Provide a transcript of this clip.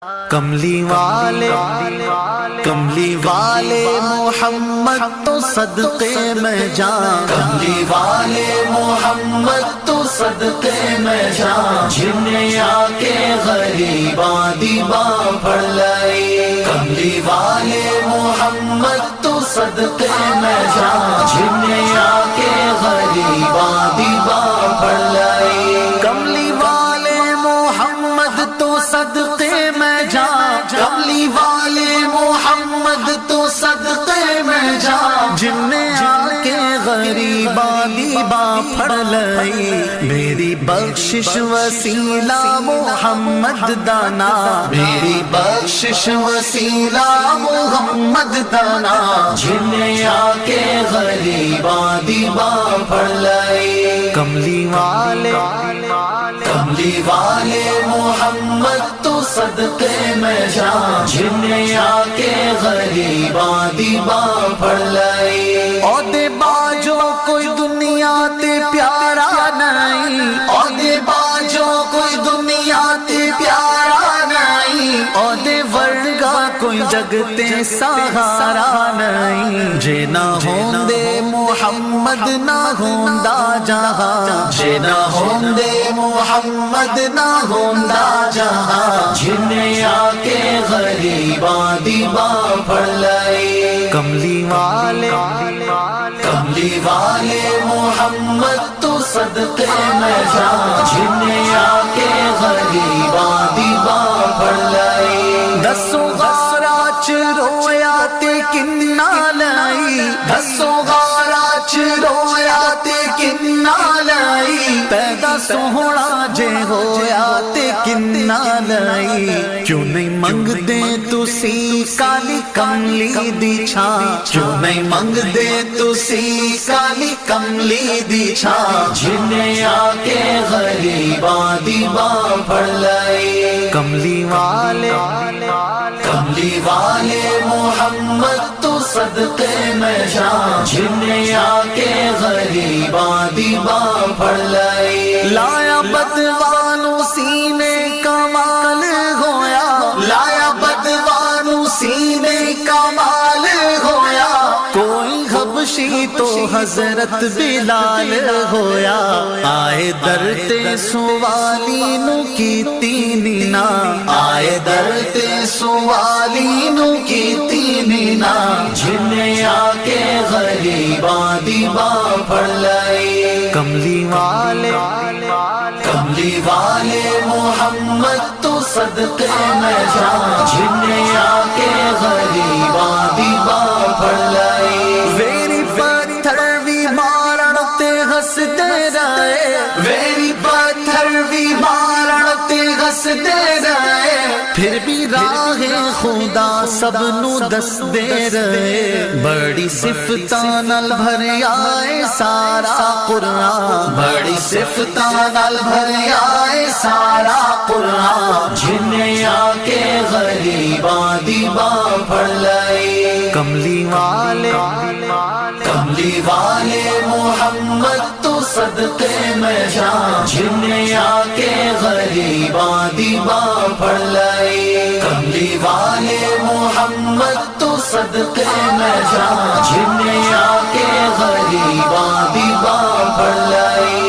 کملی والے محمد تو صدقے میں جان، کملی والے محمد تو صدقے میں جان، جنہیں آ کے غریباں دیباں پڑھ لائی۔ کملی والے محمد تو صدقے میں جان، جنہیں آ کے غریباں دیباں پڑھ لائی۔ کملی والے محمد تو صدقے میں جان، کملی والے محمد تو صدقے میں جان، جن نے آ کے غریباں دیباں پڑھ لائی۔ میری بخشش وسیلہ محمد دانا، میری بخشش وسیلہ محمد دانا، جن نے آ کے غریباں دیباں پڑھ لائی۔ کملی والے محمد تو صدقے میں جان، جنہیں آ کے غریباں دیباں پڑھ لائی۔ عہدے باجو کوئی دنیا تے پیارا نہیں، عہدے باجو کوئی دنیا تے پیارا نہیں، عہدے ورگا کوئی جگ تے سہارا نہیں۔ جے نہ ہوندے محمد نہ ہوندا جہاں، جے نہ ہوندے محمد نہ ہوندا جہاں، جنہیں آ کے غریباں دیباں پڑھ لائی۔ کملی والے محمد تو صدقے میں جان، جنہیں آ کے غریباں دیباں پڑھ لائی۔ دسو غارہ چ رویا تے کنا لائی، دسو غارہ چ رویا تے کنا لائی، پیدا سوہنا جے ہویا تے کنا لائی۔ کیوں نہیں منگ دے تسی کالی کملی دی چھاں، کیوں نہیں منگ دے تسی کالی کملی دی چھاں، جنہیں آ کے غریباں دیباں پڑھ لائی۔ کملی والے محمد تو صدقے میں جان، جنہیں آ کے غریباں دیباں پڑھ لائی۔ لایا بدوانو سینے کمال ہویا، لایا بدوانو سینے کمال ہویا، کوئی حبشی تو حضرت بلال ہویا۔ آئے در تے سوالی نو کیتی نینا، آئے در تے سوالی نو کیتی نینا، جنہیں آ کے غریباں دیباں پڑھ لائی۔ کملی والے محمد تو صدقے میں جان، جنہیں آ کے غریباں دیباں پڑھ لائی۔ ویری پتھر بھی مارن تے ہسدے رہے، ویری پتھر بھی مارن تے ہسدے رہے، پھر بھی راہ خدا سب نو دس دے رہے۔ بڑی صفتاں نال بھریا اے سارا قرآن، بڑی صفتاں نال بھریا اے سارا قرآن، جنہیں آ کے غریباں دیباں پڑھ لائی۔ کملی والے محمد تو صدقے میں جان، جنہیں آ کے غریباں دیباں پڑھ لائی۔ کملی والے محمد تو صدقے میں جان، جنہیں آ کے غریباں دیباں پڑھ لائی۔